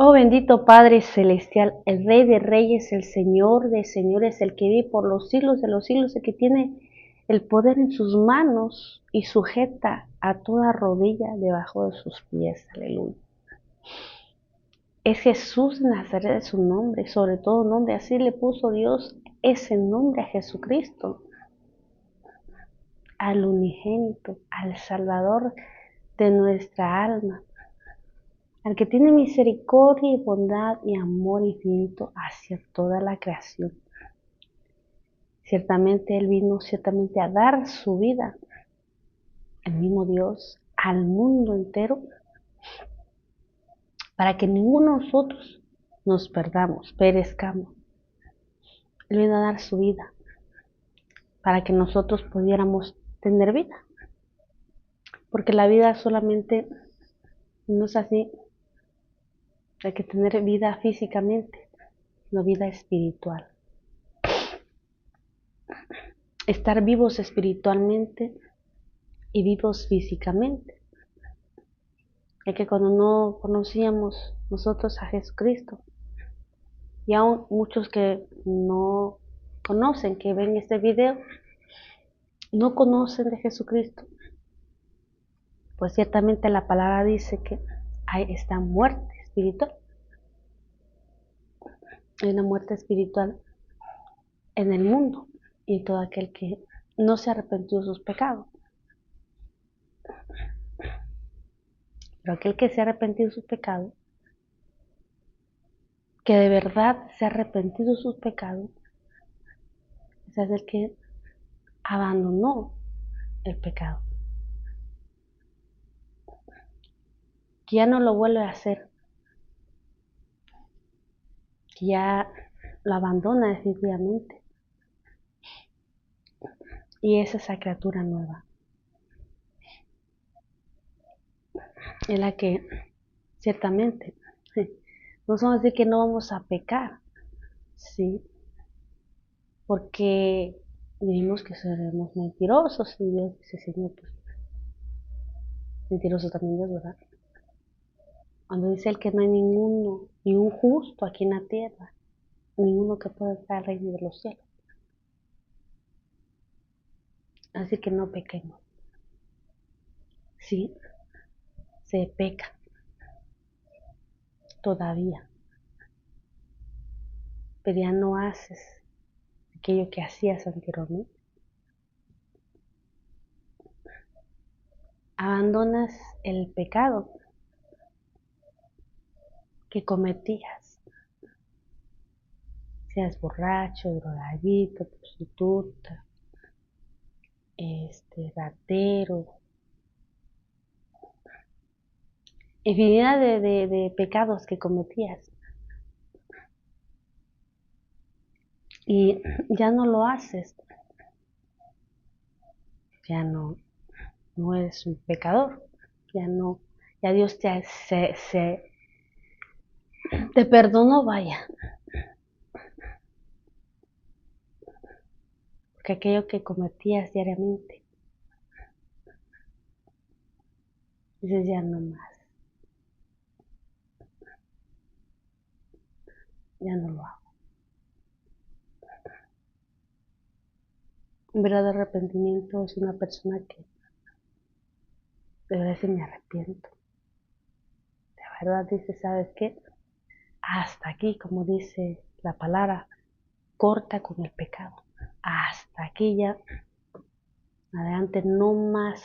Oh bendito Padre Celestial, el Rey de Reyes, el Señor de Señores, el que vive por los siglos de los siglos, el que tiene el poder en sus manos y sujeta a toda rodilla debajo de sus pies. Aleluya. Es Jesús de Nazaret de su nombre, sobre todo nombre, así le puso Dios ese nombre a Jesucristo, al unigénito, al Salvador de nuestra alma, al que tiene misericordia y bondad y amor infinito hacia toda la creación. Ciertamente Él vino ciertamente a dar su vida, el mismo Dios, al mundo entero, para que ninguno de nosotros nos perdamos, perezcamos. Él vino a dar su vida, para que nosotros pudiéramos tener vida. Porque la vida solamente no es así, hay que tener vida físicamente, no vida espiritual. Estar vivos espiritualmente y vivos físicamente. Es que cuando no conocíamos nosotros a Jesucristo, y aún muchos que no conocen, que ven este video, no conocen de Jesucristo, pues ciertamente la palabra dice que hay esta muerte espiritual. Hay una muerte espiritual en el mundo y en todo aquel que no se arrepintió de sus pecados. Pero aquel que se ha arrepentido de sus pecados, que de verdad se ha arrepentido de sus pecados, es el que abandonó el pecado, que ya no lo vuelve a hacer, que ya lo abandona definitivamente, y es esa criatura nueva, es la que ciertamente, no vamos a decir que no vamos a pecar, sí, porque dijimos que seremos mentirosos, y Dios dice, Señor, pues mentiroso también Dios, ¿verdad? Cuando dice Él que no hay ninguno, ni un justo aquí en la tierra, ninguno que pueda entrar al reino de los cielos. Así que no pequemos. Sí, se peca todavía, pero ya no haces aquello que hacías anteriormente. Abandonas el pecado que cometías, seas borracho, drogadicto, prostituta, ratero, infinidad de pecados que cometías, y ya no lo haces, ya no eres un pecador, ya no, ya Dios te perdonó, vaya, porque aquello que cometías diariamente, dices ya no más, ya no lo hago. Un verdadero arrepentimiento es una persona que de verdad se me arrepiento, de verdad dice, ¿sabes qué? Hasta aquí, como dice la palabra, corta con el pecado, hasta aquí ya, adelante no más.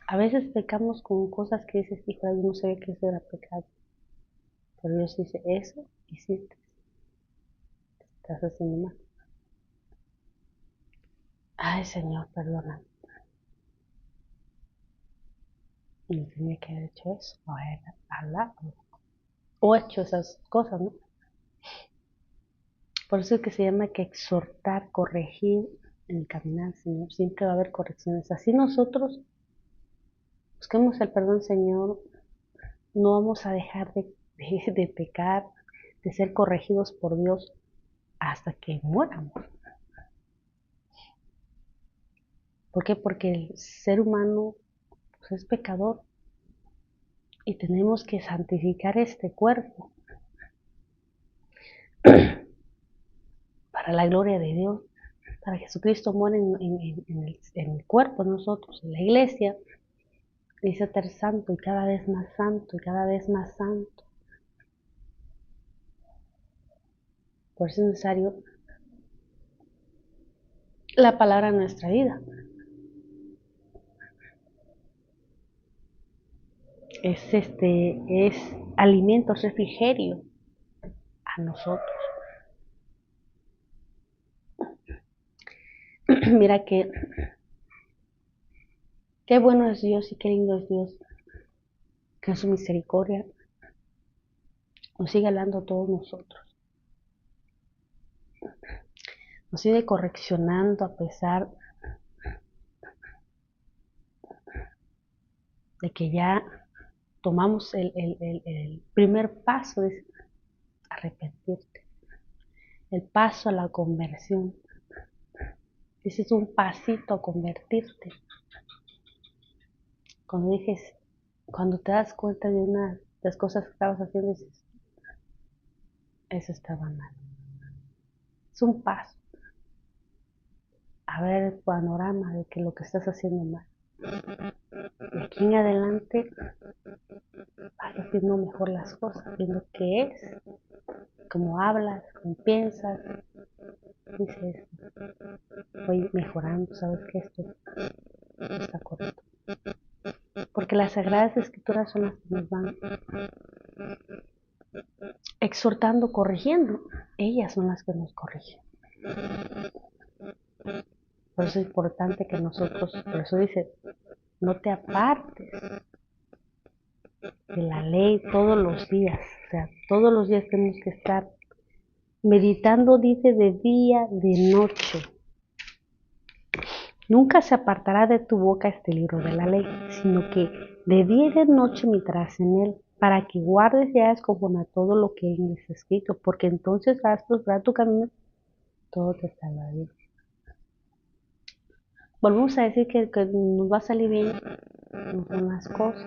A veces pecamos con cosas que dices, hijo, yo no sabía que eso era pecado, pero Dios dice, eso hiciste, estás haciendo mal. Ay, Señor, perdona, no tenía que haber hecho eso, o haber hablado, o hecho esas cosas, ¿no? Por eso es que se llama que exhortar, corregir en el caminar, Señor. Siempre va a haber correcciones. Así nosotros busquemos el perdón, Señor. No vamos a dejar de pecar, de ser corregidos por Dios hasta que muéramos. ¿Por qué? Porque el ser humano pues, es pecador. y tenemos que santificar este cuerpo para la gloria de Dios, para que Jesucristo muera en el cuerpo de nosotros, en la iglesia, y ser santo y cada vez más santo y cada vez más santo. Por eso es necesario la palabra en nuestra vida. Es alimento, es refrigerio a nosotros. Mira qué bueno es Dios y qué lindo es Dios, que en su misericordia nos sigue hablando a todos nosotros. Nos sigue correccionando a pesar de que ya tomamos el primer paso de arrepentirte, el paso a la conversión. Ese es un pasito a convertirte. Cuando te das cuenta de una de las cosas que estabas haciendo, dices, eso estaba mal. Es un paso a ver el panorama de que lo que estás haciendo mal. De aquí en adelante vas haciendo mejor las cosas, viendo qué es, cómo hablas, cómo piensas. Dices, voy mejorando, sabes que esto está correcto. Porque las Sagradas Escrituras son las que nos van exhortando, corrigiendo. Ellas son las que nos corrigen. Por eso es importante que nosotros, por eso dice, no te apartes de la ley todos los días. O sea, todos los días tenemos que estar meditando, dice, de día, de noche. Nunca se apartará de tu boca este libro de la ley, sino que de día y de noche meditarás en él, para que guardes y hagas conforme a todo lo que en él está escrito, porque entonces vas a prosperar tu camino, todo te saldrá bien. Volvemos a decir que nos va a salir bien, no son las cosas.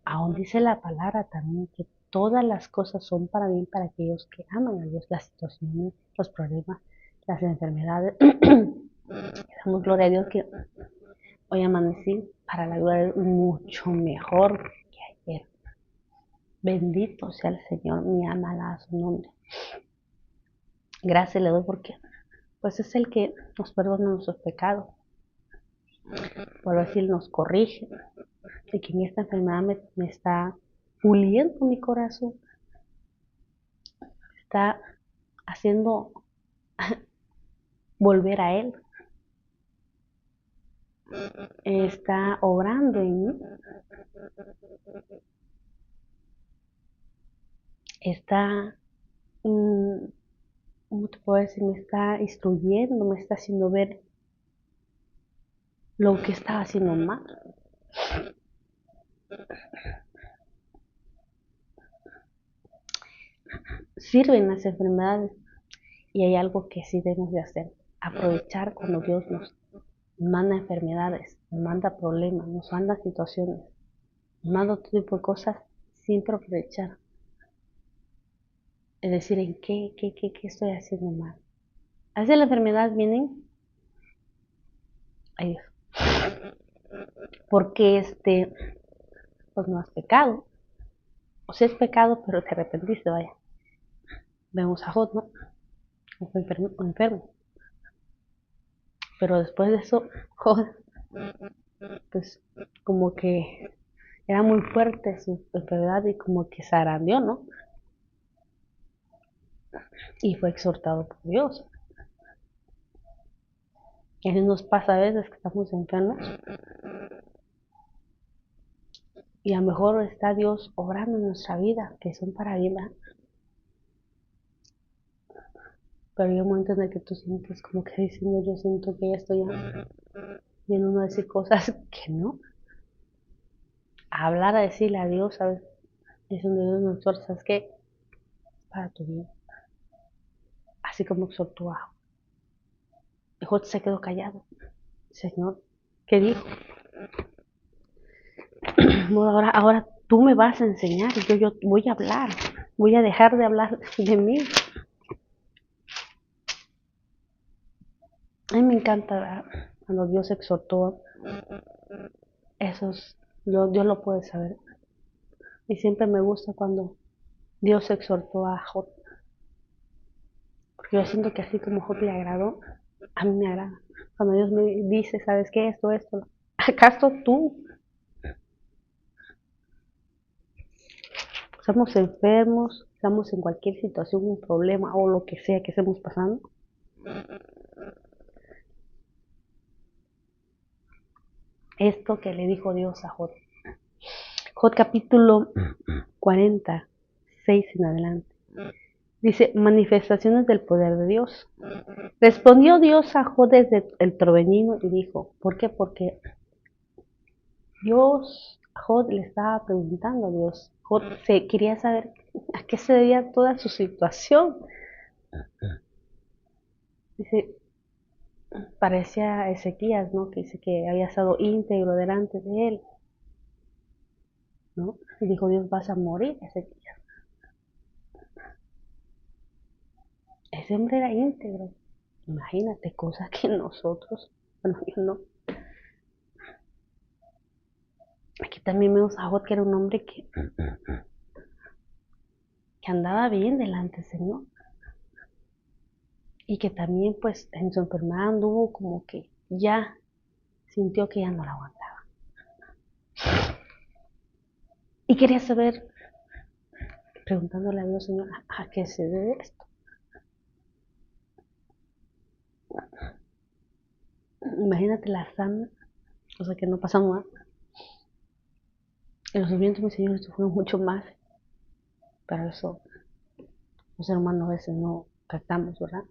Aún dice la palabra también que todas las cosas son para bien para aquellos que aman a Dios, las situaciones, los problemas, las enfermedades. Damos gloria a Dios que hoy amanecí para la gloria mucho mejor que ayer. Bendito sea el Señor, mi alma alaba su nombre. Gracias le doy porque pues es el que nos perdona nuestros pecados. Por decir, nos corrige. Y que en esta enfermedad me está puliendo mi corazón. Está haciendo volver a Él. Está obrando en mí. Está, ¿cómo te puedo decir? Me está instruyendo, me está haciendo ver lo que estaba haciendo mal. Sirven las enfermedades y hay algo que sí debemos de hacer. Aprovechar cuando Dios nos manda enfermedades, nos manda problemas, nos manda situaciones, nos manda todo tipo de cosas, siempre aprovechar. Es decir, en qué estoy haciendo mal. A veces las enfermedades vienen, ay Dios, porque pues no has pecado. O sea, es pecado, pero te arrepentiste, vaya. Vemos a Job, ¿no? Fue enfermo. Pero después de eso, Job, pues como que era muy fuerte su enfermedad y como que se zarandeó, ¿no? Y fue exhortado por Dios. Y así nos pasa a veces que estamos enfermos y a lo mejor está Dios obrando en nuestra vida, que son para bien, ¿verdad? Pero hay un momento en el que tú sientes como que diciendo, yo siento que ya estoy viendo uno decir cosas que no. A hablar, a decirle a Dios, ¿sabes? Es donde Dios nos exhorta, ¿sabes qué? Para tu bien. Así como exhortó a Job. Job se quedó callado. Señor, ¿qué dijo? amor, ahora tú me vas a enseñar, yo voy a hablar, voy a dejar de hablar de mí. A mí me encanta, ¿verdad?, cuando Dios exhortó esos, Dios lo puede saber. Y siempre me gusta cuando Dios exhortó a Job, porque yo siento que así como Job le agradó, a mí me agrada. Cuando Dios me dice, ¿sabes qué? Esto, ¿acaso tú? Estamos enfermos, estamos en cualquier situación, un problema o lo que sea que estemos pasando. Esto que le dijo Dios a Job. Job capítulo 46 en adelante. Dice, manifestaciones del poder de Dios. Respondió Dios a Job desde el torbellino y dijo, ¿por qué? Porque Job le estaba preguntando a Dios. Job quería saber a qué se debía toda su situación. Dice, parecía a Ezequías, ¿no?, que dice que había estado íntegro delante de él, ¿no? Y dijo Dios, vas a morir, Ezequías. Ese hombre era íntegro. Imagínate, cosas que nosotros, bueno, yo no. Aquí también vemos a Job, que era un hombre que andaba bien delante del Señor. Y que también, pues, en su enfermedad anduvo como que ya sintió que ya no la aguantaba. Y quería saber, preguntándole a Dios, Señor, ¿a qué se debe esto? Imagínate la sana, o sea, que no pasamos nada. En los sufrimientos, mi Señor, estos fueron mucho más. Pero eso, los seres humanos a veces no tratamos, ¿verdad?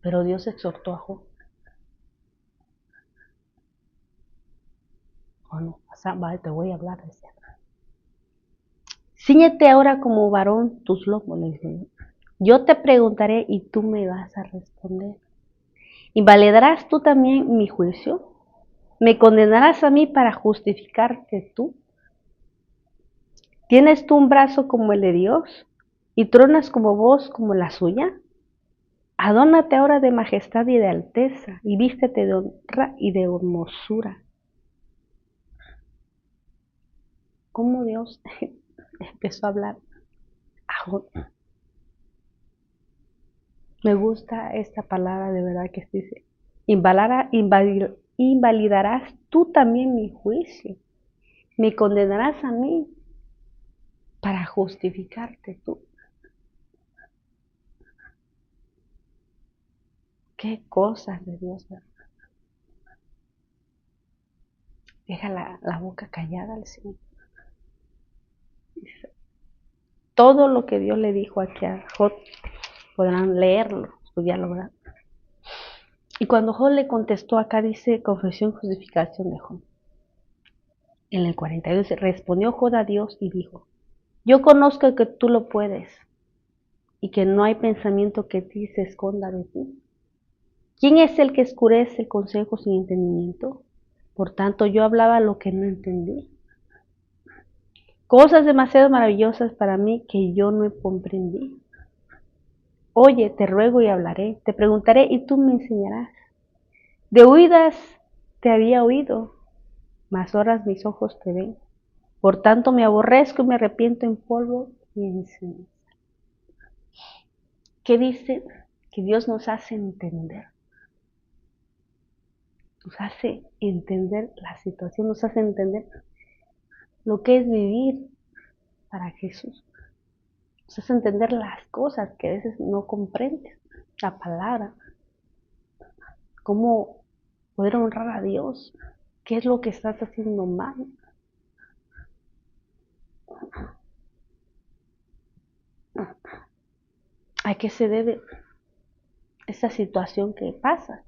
Pero Dios exhortó a Job. Oh, no, vale, te voy a hablar, decía. Cíñete ahora como varón tus lomos, le dije. Yo te preguntaré y tú me vas a responder. ¿Invalidarás tú también mi juicio? ¿Me condenarás a mí para justificarte tú? ¿Tienes tú un brazo como el de Dios y tronas como voz como la suya? Adónate ahora de majestad y de alteza y vístete de honra y de hermosura. ¿Cómo Dios empezó a hablar a Job? Me gusta esta palabra, de verdad, que dice, invalidarás tú también mi juicio, me condenarás a mí para justificarte tú. Qué cosas de Dios, ¿verdad? Deja la boca callada al Señor. Todo lo que Dios le dijo aquí a Job, podrán leerlo, estudiarlo, ¿verdad? Y cuando Job le contestó, acá dice confesión y justificación de Job. En el 42 respondió Job a Dios y dijo, yo conozco que tú lo puedes y que no hay pensamiento que ti se esconda de ti. ¿Quién es el que oscurece el consejo sin entendimiento? Por tanto, yo hablaba lo que no entendí. Cosas demasiado maravillosas para mí que yo no comprendí. Oye, te ruego y hablaré, te preguntaré y tú me enseñarás. De oídas te había oído, mas ahora mis ojos te ven. Por tanto me aborrezco y me arrepiento en polvo y en ceniza. ¿Qué dice? Que Dios nos hace entender. Nos hace entender la situación, nos hace entender lo que es vivir para Jesús. Nos hace entender las cosas que a veces no comprendes. La palabra. Cómo poder honrar a Dios. ¿Qué es lo que estás haciendo mal? ¿A qué se debe esa situación que pasa?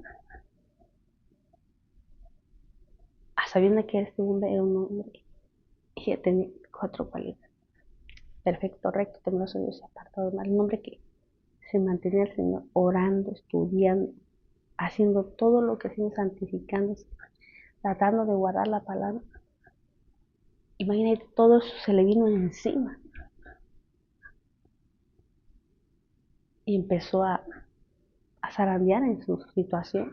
A sabiendo que este hombre era un hombre y tenía 4 cualidades. Perfecto, recto, temeroso de Dios y apartado del mal. Un hombre que se mantenía al Señor orando, estudiando, haciendo todo lo que hacía, santificándose, tratando de guardar la palabra. Imagínate, todo eso se le vino encima. Y empezó a zarandear en su situación.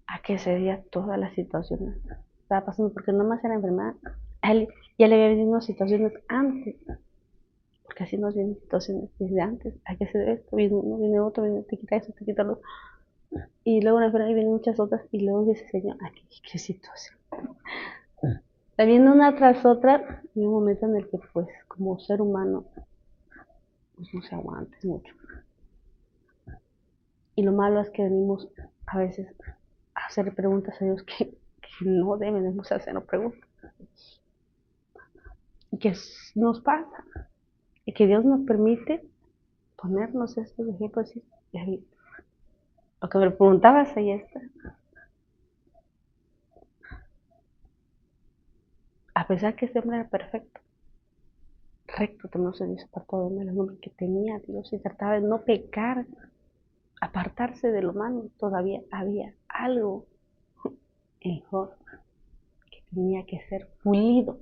A que se veía todas las situaciones que estaba pasando, porque no más era enfermedad. A él ya le había venido situaciones antes, porque así nos vienen situaciones desde antes. ¿A qué se debe esto? Viene uno, viene otro, viene, te quita eso, te quita lo otro. Y luego una enfermedad y vienen muchas otras, y luego dice, Señor, aquí, qué situación. Está viendo una tras otra, y un momento en el que, pues, como ser humano, pues no se aguanta mucho. Y lo malo es que venimos a veces a hacer preguntas a Dios que no debemos hacer preguntas. Y que nos pasa. Y que Dios nos permite ponernos estos ejemplos. Y lo que me preguntabas ahí está. A pesar que este hombre era perfecto, recto, temeroso de Dios, apartado de el nombre que tenía Dios y trataba de no pecar, apartarse de lo malo, todavía había algo en Job que tenía que ser pulido.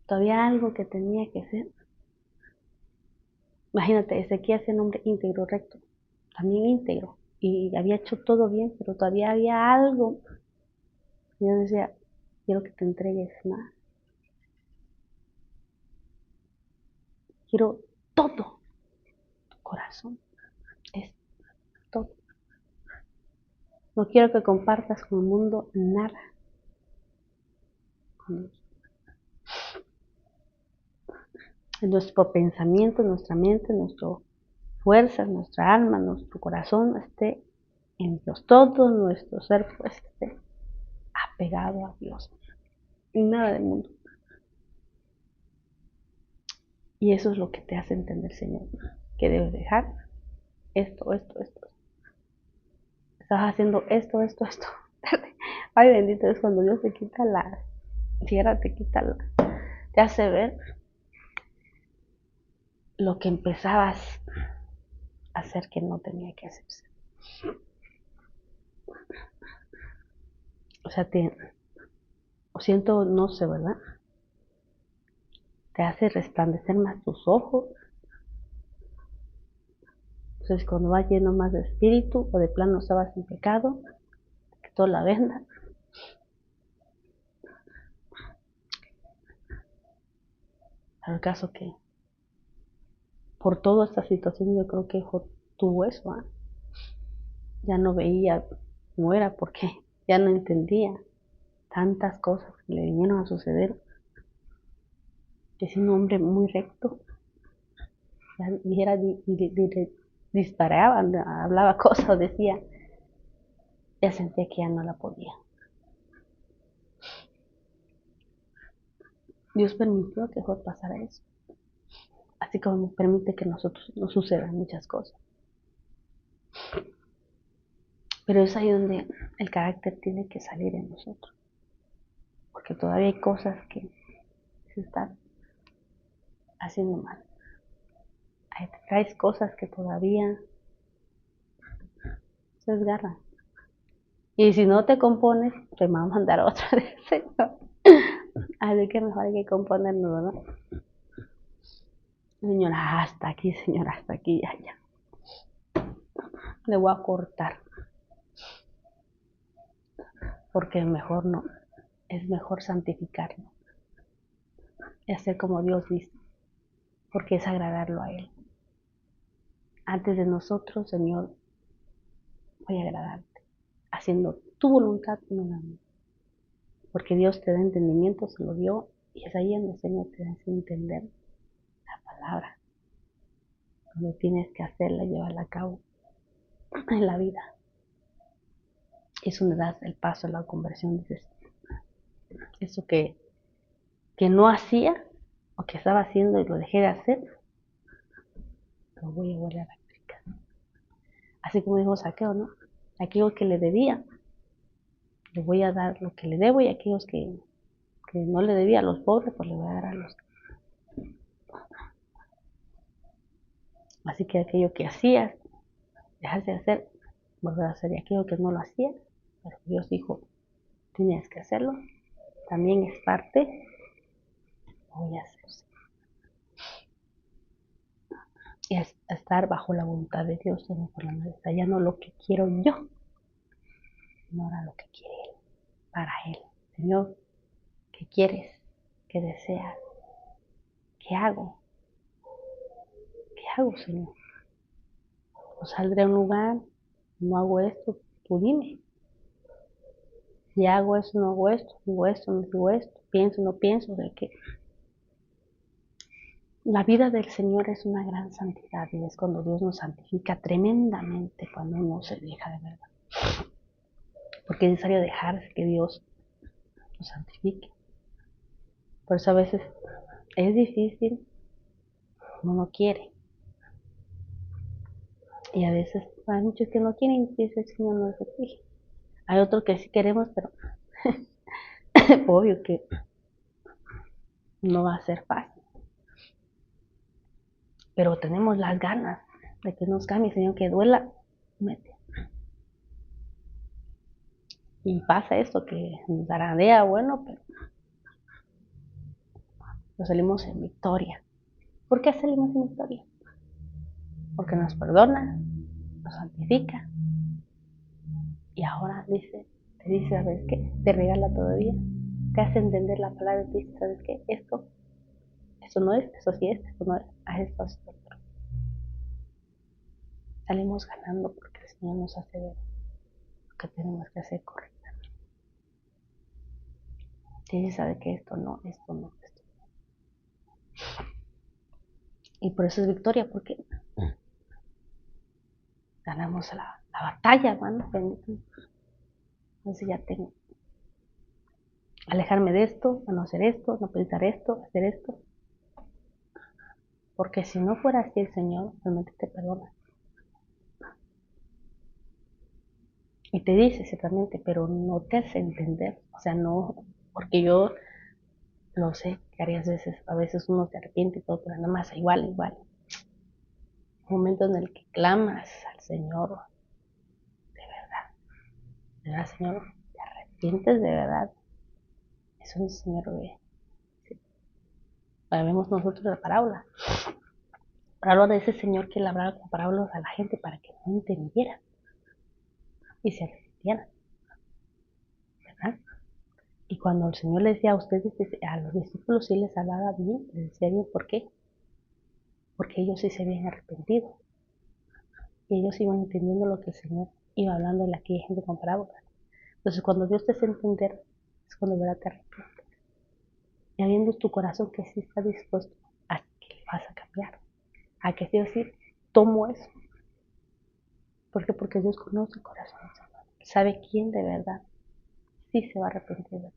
Todavía algo que tenía que ser. Imagínate, Ezequías era un hombre íntegro, recto, también íntegro, y había hecho todo bien, pero todavía había algo. Y yo decía, quiero que te entregues más. Quiero todo tu corazón. Es todo. No quiero que compartas con el mundo nada. En nuestro pensamiento, nuestra mente, nuestra fuerza, nuestra alma, nuestro corazón esté en Dios. Todo nuestro ser pues esté apegado a Dios. Nada del mundo. Y eso es lo que te hace entender, Señor, que debes dejar esto. Estás haciendo esto. Ay, bendito es cuando Dios te quita la tierra, te hace ver lo que empezabas a hacer que no tenía que hacerse. O sea, siento, no sé, ¿verdad? Te hace resplandecer más tus ojos. Entonces, cuando vas lleno más de espíritu o de plano estabas en pecado, que toda la venda. Al caso que por toda esta situación yo creo que Job tuvo eso, ¿eh? Ya no veía cómo era porque ya no entendía tantas cosas que le vinieron a suceder. Es un hombre muy recto, ya dijera, disparaba, hablaba cosas, decía, ya sentía que ya no la podía. Dios permitió que Job pasara eso, así como permite que nosotros nos sucedan muchas cosas. Pero es ahí donde el carácter tiene que salir en nosotros, porque todavía hay cosas que se están haciendo mal. Traes cosas que todavía se desgarran. Y si no te compones, te va a mandar otra vez, Señor. Así que mejor hay que componernos, ¿no? Señora, hasta aquí, señora, hasta aquí, ya. Le voy a cortar. Porque mejor no. Es mejor santificarnos. Y hacer como Dios dice. Porque es agradarlo a Él. Antes de nosotros, Señor, voy a agradarte. Haciendo tu voluntad, no la mía. Porque Dios te da entendimiento, se lo dio. Y es ahí donde el Señor te da a entender la palabra. Donde tienes que hacerla, llevarla a cabo en la vida. Es donde das el paso a la conversión. Dices, eso que no hacía o que estaba haciendo y lo dejé de hacer, lo voy a volver a practicar. Así como dijo Saqueo, ¿no? Aquellos que le debía, le voy a dar lo que le debo, y aquellos que no le debía a los pobres, pues le voy a dar a los. Así que aquello que hacías, dejas de hacer, volver a hacer aquello que no lo hacía, pero Dios dijo, tienes que hacerlo, también es parte, voy a hacerlo. Y estar bajo la voluntad de Dios, ya no lo que quiero yo, no era lo que quiere Él, para Él. Señor, ¿qué quieres? ¿Qué deseas? ¿Qué hago? ¿Qué hago, Señor? ¿O saldré a un lugar? ¿No hago esto? Tú dime. Si hago eso, no hago esto, digo esto, no digo esto, pienso, no pienso, de que la vida del Señor es una gran santidad y es cuando Dios nos santifica tremendamente, cuando uno se deja de verdad. Porque es necesario dejarse que Dios nos santifique. Por eso a veces es difícil, uno no quiere. Y a veces hay muchos que no quieren y dice el Señor no se exige. Hay otros que sí queremos, pero obvio que no va a ser fácil. Pero tenemos las ganas de que nos cambie, Señor, que duela, mete. Y pasa esto, que nos zarandea, bueno, pero nos salimos en victoria. ¿Por qué salimos en victoria? Porque nos perdona, nos santifica. Y ahora dice, te dice, ¿sabes qué? Te regala todavía. Te hace entender la palabra y te dice, ¿sabes qué? Esto no es, eso sí es, esto no es, a esto es otro. Salimos ganando porque el Señor nos hace ver lo que tenemos que hacer correctamente. Te dice, ¿sabes qué? Esto no, esto no, esto no. Y por eso es victoria, porque ganamos la batalla, hermano. Entonces ya tengo. Alejarme de esto, a no hacer esto, no pensar esto, hacer esto. Porque si no fuera así, el Señor realmente te perdona. Y te dice ciertamente, pero no te hace entender. O sea, no, porque yo lo sé, que varias veces, a veces uno se arrepiente y todo, pero nada más igual. Un momento en el que clamas al Señor, de verdad, Señor, te arrepientes de verdad. Eso es el Señor ve. Sí. Vemos nosotros la parábola. Habla de ese Señor que le hablaba con parábolas a la gente para que no entendiera y se arrepintieran, ¿verdad? Y cuando el Señor les decía a ustedes, a los discípulos sí les hablaba bien, les decía bien, ¿por qué? Porque ellos sí se habían arrepentido. Y ellos iban entendiendo lo que el Señor iba hablando en aquella gente con parábolas. Entonces, cuando Dios te hace entender, es cuando de verdad te arrepientes. Y habiendo tu corazón que sí está dispuesto a que le vas a cambiar, a que sí o sí tomo eso. ¿Por qué? Porque Dios conoce el corazón, sabe quién de verdad sí se va a arrepentir de verdad.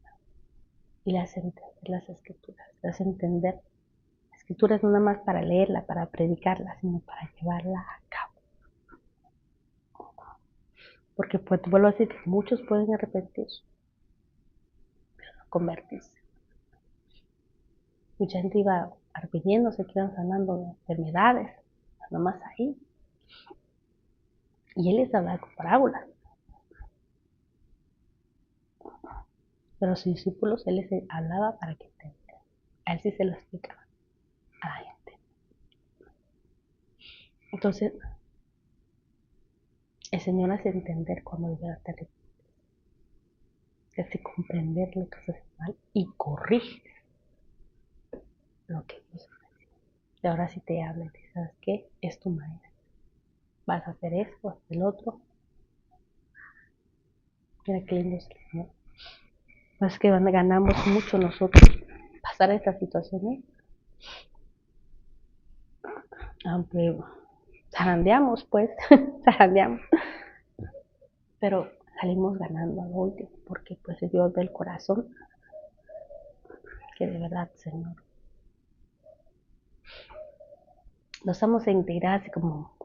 Y le hace entender las escrituras, le hace entender. La escritura no nada más para leerla, para predicarla, sino para llevarla a cabo. Porque pues, te vuelvo a decir que muchos pueden arrepentirse, pero no convertirse. Mucha gente iba arrepintiéndose, que iban sanando de enfermedades, nada más ahí. Y él les hablaba con parábolas. Pero a sus discípulos él les hablaba para que entendieran. A él sí se lo explicaba a la gente. Entonces, el Señor hace entender cuando de verdad te arrepientes. Te hace comprender lo que haces mal y corrige lo que Dios hace. Y ahora sí te habla y te dice, ¿sabes qué? Es tu maestro. Vas a hacer esto, hacer el otro. Mira qué lindo es el Señor. Es que ganamos mucho nosotros pasar estas situaciones. Aunque zarandeamos, pues, zarandeamos. Pero salimos ganando al último, porque pues Dios ve el corazón, que de verdad, Señor, nos vamos a integrar así como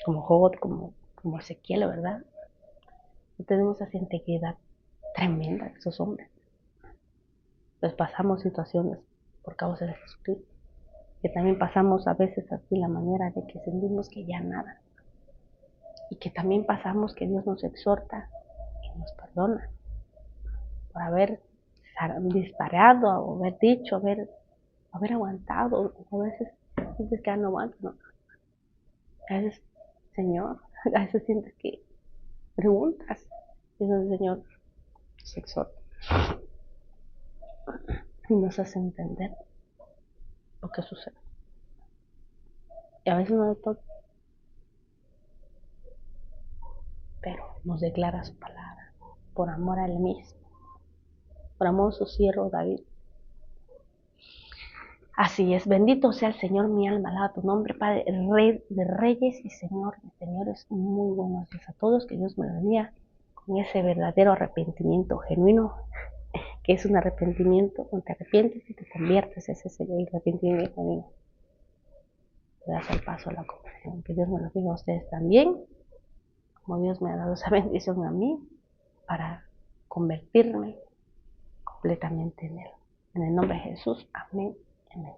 Job, como Ezequiel, ¿verdad? No tenemos esa integridad tremenda de esos hombres. Pues pasamos situaciones por causa de Jesucristo, que también pasamos a veces así la manera de que sentimos que ya nada. y que también pasamos que Dios nos exhorta y nos perdona por haber disparado, o haber dicho, haber aguantado. A veces sientes que no aguanto, ¿no? A veces, Señor, a veces sientes que preguntas y el Señor nos exhorta y nos hace entender lo que sucede. Y a veces no de todo, pero nos declara su palabra por amor a Él mismo, por amor a su siervo David. Así es, bendito sea el Señor, mi alma, alaba tu nombre, Padre, el Rey de reyes y Señor de señores. Muy buenos días a todos, que Dios me bendiga con ese verdadero arrepentimiento genuino, que es un arrepentimiento donde te arrepientes y te conviertes. Ese es el arrepentimiento genuino. Te das el paso a la conversión. Que Dios me lo diga a ustedes también, como Dios me ha dado esa bendición a mí, para convertirme completamente en Él. En el nombre de Jesús, amén, amén.